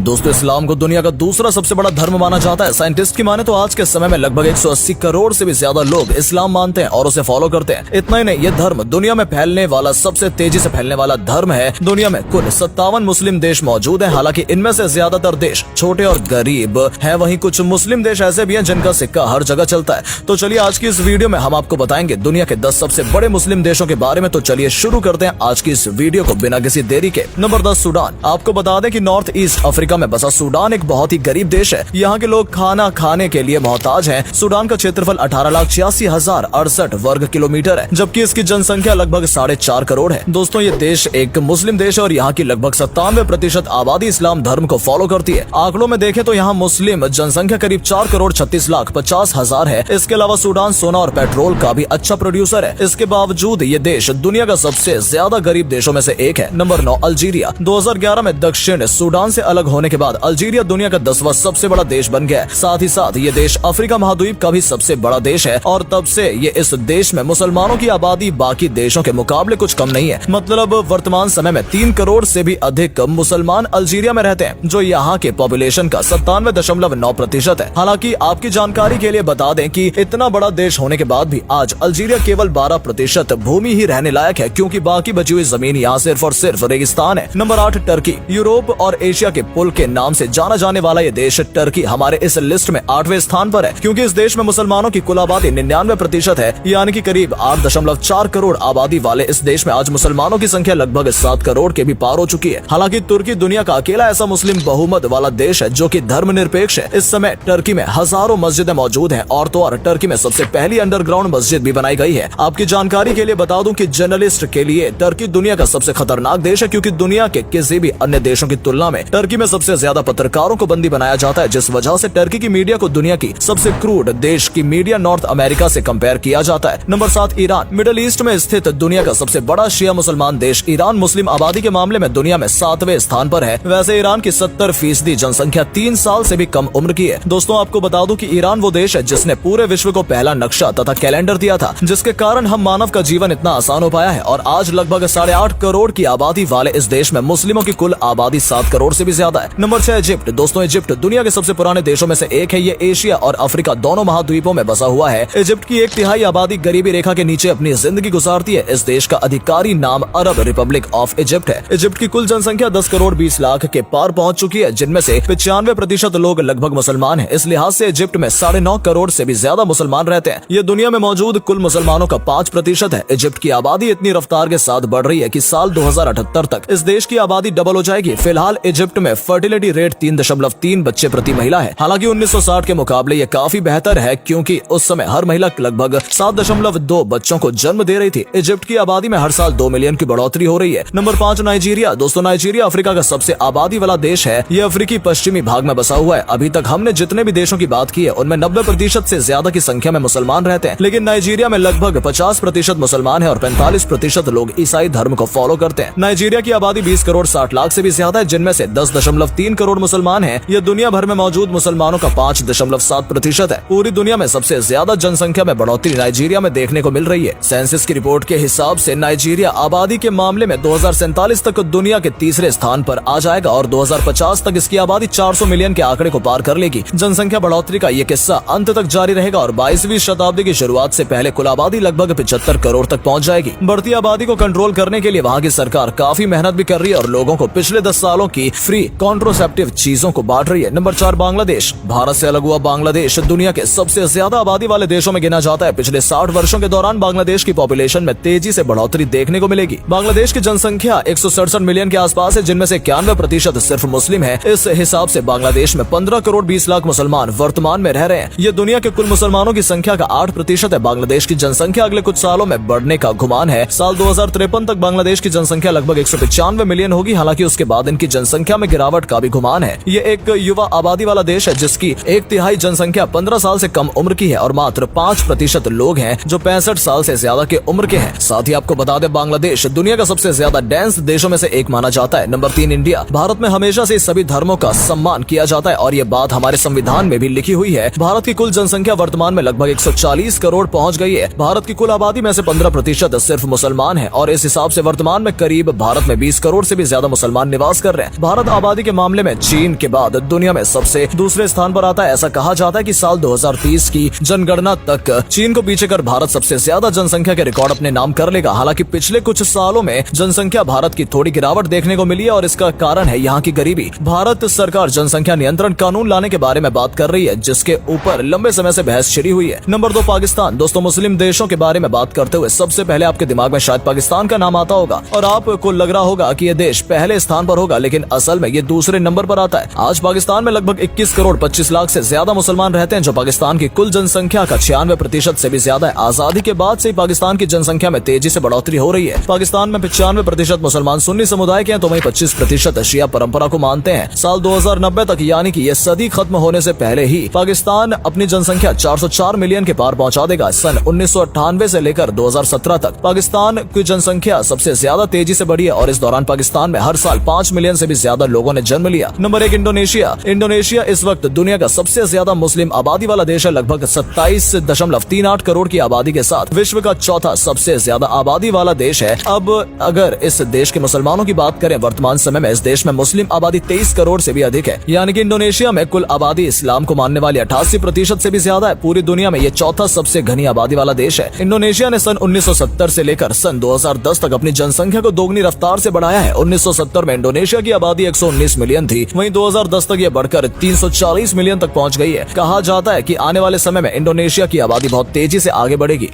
दोस्तों, इस्लाम को दुनिया का दूसरा सबसे बड़ा धर्म माना जाता है। साइंटिस्ट की माने तो आज के समय में लगभग 180 करोड़ से भी ज्यादा लोग इस्लाम मानते हैं और उसे फॉलो करते हैं। इतना ही नहीं, ये धर्म दुनिया में फैलने वाला सबसे तेजी से फैलने वाला धर्म है। दुनिया में कुल 57 मुस्लिम देश मौजूद हैं। हालांकि इनमें से ज्यादातर देश छोटे और गरीब हैं, वहीं कुछ मुस्लिम देश ऐसे भी हैं जिनका सिक्का हर जगह चलता है। तो चलिए आज की इस वीडियो में हम आपको बताएंगे दुनिया के 10 सबसे बड़े मुस्लिम देशों के बारे में। तो चलिए शुरू करते हैं आज की इस वीडियो को बिना किसी देरी के। Number 10, Sudan. आपको बता दें कि नॉर्थ ईस्ट अफ्रीका में बसा सूडान एक बहुत ही गरीब देश है। यहाँ के लोग खाना खाने के लिए मोहताज हैं। सूडान का क्षेत्रफल 18,86,068 वर्ग किलोमीटर है, जबकि इसकी जनसंख्या लगभग 4.5 करोड़ है। दोस्तों, ये देश एक मुस्लिम देश है और यहाँ की लगभग 97% आबादी इस्लाम धर्म को फॉलो करती है। आंकड़ों में देखें तो यहाँ मुस्लिम जनसंख्या करीब 4,36,50,000 है। इसके अलावा सूडान सोना और पेट्रोल का भी अच्छा प्रोड्यूसर है। इसके बावजूद ये देश दुनिया का सबसे ज्यादा गरीब देशों में से एक है। Number 9, Algeria. 2011 में दक्षिण सूडान से अलग होने के बाद अल्जीरिया दुनिया का 10वां सबसे बड़ा देश बन गया है। साथ ही साथ ये देश अफ्रीका महाद्वीप का भी सबसे बड़ा देश है और तब से ये इस देश में मुसलमानों की आबादी बाकी देशों के मुकाबले कुछ कम नहीं है। मतलब वर्तमान समय में 3 करोड़ से भी अधिक मुसलमान अल्जीरिया में रहते हैं, जो यहाँ के पॉपुलेशन का 97.9% है। हालांकि आपकी जानकारी के लिए बता दें कि इतना बड़ा देश होने के बाद भी आज अल्जीरिया केवल 12% भूमि ही रहने लायक है, क्योंकि बाकी बची हुई जमीन यहाँ सिर्फ और सिर्फ रेगिस्तान है। Number 8, Turkey. यूरोप और एशिया के पुल के नाम से जाना जाने वाला ये देश टर्की हमारे इस लिस्ट में 8वें स्थान पर है, क्योंकि इस देश में मुसलमानों की कुल आबादी 99% है, यानी कि करीब 8.4 करोड़ आबादी वाले इस देश में आज मुसलमानों की संख्या लगभग 7 करोड़ के भी पार हो चुकी है। हालांकि तुर्की दुनिया का अकेला ऐसा मुस्लिम बहुमत वाला देश है जो कि धर्मनिरपेक्ष है। इस समय टर्की में हजारों मस्जिदें मौजूद हैं और तो और टर्की में सबसे पहली अंडरग्राउंड मस्जिद भी बनाई गई है। आपकी जानकारी के लिए बता दूं कि जर्नलिस्ट के लिए टर्की दुनिया का सबसे खतरनाक देश है, क्योंकि दुनिया के किसी भी अन्य देशों की तुलना में टर्की में सबसे ज्यादा पत्रकारों को बंदी बनाया जाता है, जिस वजह से टर्की की मीडिया को दुनिया की सबसे क्रूड देश की मीडिया नॉर्थ अमेरिका से कंपेयर किया जाता है। Number 7, Iran. मिडिल ईस्ट में स्थित दुनिया का सबसे बड़ा शिया मुसलमान देश ईरान मुस्लिम आबादी के मामले में दुनिया में 7वें स्थान पर है। वैसे ईरान की 70% जनसंख्या 3 साल से भी कम उम्र की है। दोस्तों, आपको बता दूं कि ईरान वो देश है जिसने पूरे विश्व को पहला नक्शा तथा कैलेंडर दिया था, जिसके कारण हम मानव का जीवन इतना आसान हो पाया है और आज लगभग 8.5 करोड़ की आबादी वाले इस देश में मुस्लिमों की कुल आबादी 7 करोड़ से भी ज्यादा है। Number 6, Egypt. दोस्तों, इजिप्ट दुनिया के सबसे पुराने देशों में से एक है। ये एशिया और अफ्रीका दोनों महाद्वीपों में बसा हुआ है। इजिप्ट की 1/3 आबादी गरीबी रेखा के नीचे अपनी जिंदगी गुजारती है। इस देश का अधिकारी नाम अरब रिपब्लिक ऑफ इजिप्ट है। इजिप्ट की कुल जनसंख्या 10 करोड़ 20 लाख के पार पहुंच चुकी है, जिनमें से 95% लोग लगभग मुसलमान हैं। इस लिहाज से इजिप्ट में 9.5 करोड़ से भी ज्यादा मुसलमान रहते हैं। ये दुनिया में मौजूद कुल मुसलमानों का 5% है। इजिप्ट की आबादी इतनी रफ्तार के साथ बढ़ रही है कि साल 2078 तक इस देश की आबादी डबल हो जाएगी। फिलहाल इजिप्ट में फर्टिलिटी रेट 3.3 बच्चे प्रति महिला है। हालांकि 1960 के मुकाबले ये काफी बेहतर है, क्योंकि उस समय हर महिला लगभग 7.2 बच्चों को जन्म दे रही थी। इजिप्ट की आबादी में हर साल 2 मिलियन की बढ़ोतरी हो रही है। Number 5, Nigeria. दोस्तों, नाइजीरिया अफ्रीका का सबसे आबादी वाला देश है। ये अफ्रीकी पश्चिमी भाग में बसा हुआ है। अभी तक हमने जितने भी देशों की बात की है उनमें 90% से ज्यादा की संख्या में मुसलमान रहते हैं, लेकिन नाइजीरिया में लगभग 50% मुसलमान है और 45% लोग ईसाई धर्म को फॉलो करते हैं। नाइजीरिया की आबादी 20 करोड़ 60 लाख से भी ज्यादा है, जिनमें से 10.3 करोड़ मुसलमान हैं। यह दुनिया भर में मौजूद मुसलमानों का 5.7% है। पूरी दुनिया में सबसे ज्यादा जनसंख्या में बढ़ोतरी नाइजीरिया में देखने को मिल रही है। सेंसस की रिपोर्ट के हिसाब से नाइजीरिया आबादी के मामले में 2047 तक दुनिया के तीसरे स्थान पर आ जाएगा और 2050 तक इसकी आबादी 400 मिलियन के आंकड़े को पार कर लेगी। जनसंख्या बढ़ोतरी का ये किस्सा अंत तक जारी रहेगा और 22वीं शताब्दी की शुरुआत से पहले कुल आबादी लगभग 75 करोड़ तक पहुंच जाएगी। बढ़ती आबादी को कंट्रोल करने के लिए वहाँ की सरकार काफी मेहनत भी कर रही है और लोगों को पिछले 10 सालों की फ्री कॉन्ट्रोसेप्टिव चीजों को बांट रही है। नंबर 4, बांग्लादेश। भारत से अलग हुआ बांग्लादेश दुनिया के सबसे ज्यादा आबादी वाले देशों में गिना जाता है। पिछले 60 वर्षों के दौरान बांग्लादेश की पॉपुलेशन में तेजी से बढ़ोतरी देखने को मिलेगी। बांग्लादेश की जनसंख्या 167 मिलियन के आसपास है, जिनमें से 91% सिर्फ मुस्लिम है। इस हिसाब से बांग्लादेश में 15 करोड़ 20 लाख मुसलमान वर्तमान में रह रहे हैं। ये दुनिया के कुल मुसलमानों की संख्या का 8% है। बांग्लादेश की जनसंख्या अगले कुछ सालों में बढ़ने का गुमान है। साल 2053 तक बांग्लादेश की जनसंख्या लगभग 195 मिलियन होगी। हालांकि उसके बाद इनकी जनसंख्या में गिरावट का भी गुमान है। ये एक युवा आबादी वाला देश है, जिसकी 1/3 जनसंख्या 15 साल से कम उम्र की है और मात्र 5% लोग हैं जो 65 साल से ज्यादा के उम्र के हैं। साथ ही आपको बता दें, बांग्लादेश दुनिया का सबसे ज्यादा डेंस देशों में से एक माना जाता है। Number 3, India. भारत में हमेशा से सभी धर्मों का सम्मान किया जाता है और ये बात हमारे संविधान में भी लिखी हुई है। भारत की कुल जनसंख्या वर्तमान में लगभग 140 करोड़ पहुंच गई है। भारत की कुल आबादी में से 15% सिर्फ मुसलमान है और इस हिसाब से वर्तमान में करीब भारत में 20 करोड़ से भी ज्यादा मुसलमान निवास कर रहे हैं। भारत आबादी के मामले में चीन के बाद दुनिया में सबसे दूसरे स्थान पर आता है। ऐसा कहा जाता है कि साल 2030 की जनगणना तक चीन को पीछे कर भारत सबसे ज्यादा जनसंख्या के रिकॉर्ड अपने नाम कर लेगा। हालांकि पिछले कुछ सालों में जनसंख्या भारत की थोड़ी गिरावट देखने को मिली है और इसका कारण है यहाँ की गरीबी। भारत सरकार जनसंख्या नियंत्रण कानून लाने के बारे में बात कर रही है, जिसके ऊपर लंबे समय से बहस छिड़ी हुई है। नंबर 2 पाकिस्तान। दोस्तों, मुस्लिम देशों के बारे में बात करते हुए सबसे पहले आपके दिमाग में शायद पाकिस्तान का नाम आता होगा और आपको लग रहा होगा कि यह देश पहले स्थान पर होगा, लेकिन असल में ये दूसरे नंबर पर आता है। आज पाकिस्तान में लगभग 21 करोड़ 25 लाख से ज्यादा मुसलमान रहते हैं, जो पाकिस्तान की कुल जनसंख्या का 96% से भी ज्यादा है। आजादी के बाद से पाकिस्तान की जनसंख्या में तेजी से बढ़ोतरी हो रही है। पाकिस्तान में 95% मुसलमान सुन्नी समुदाय के हैं, तो वहीं 25% शिया परंपरा को मानते हैं। साल 2090 तक, यानी कि यह सदी खत्म होने से पहले ही पाकिस्तान अपनी जनसंख्या 404 मिलियन के पार पहुंचा देगा। सन 1998 से लेकर 2017 तक पाकिस्तान की जनसंख्या सबसे ज्यादा तेजी से बढ़ी है और इस दौरान पाकिस्तान में हर साल 5 मिलियन से भी ज्यादा लोगों ने जन्म लिया। Number 1 Indonesia. इंडोनेशिया इस वक्त दुनिया का सबसे ज्यादा मुस्लिम आबादी वाला देश है। लगभग 27.38 करोड़ की आबादी के साथ विश्व का चौथा सबसे ज्यादा आबादी वाला देश है। अब अगर इस देश के मुसलमानों की बात करें, वर्तमान समय में इस देश में मुस्लिम आबादी 23 करोड़ से भी अधिक है, यानी कि इंडोनेशिया में कुल आबादी इस्लाम को मानने वाली 88% से भी ज्यादा है। पूरी दुनिया में ये चौथा सबसे घनी आबादी वाला देश है। इंडोनेशिया ने सन 1970 से लेकर सन 2010 तक अपनी जनसंख्या को दोगुनी रफ्तार से बढ़ाया है। 1970 में इंडोनेशिया की आबादी 119 मिलियन थी, वहीं 2010 तक ये बढ़कर 340 मिलियन तक पहुंच गई है। कहा जाता है कि आने वाले समय में इंडोनेशिया की आबादी बहुत तेजी से आगे बढ़ेगी।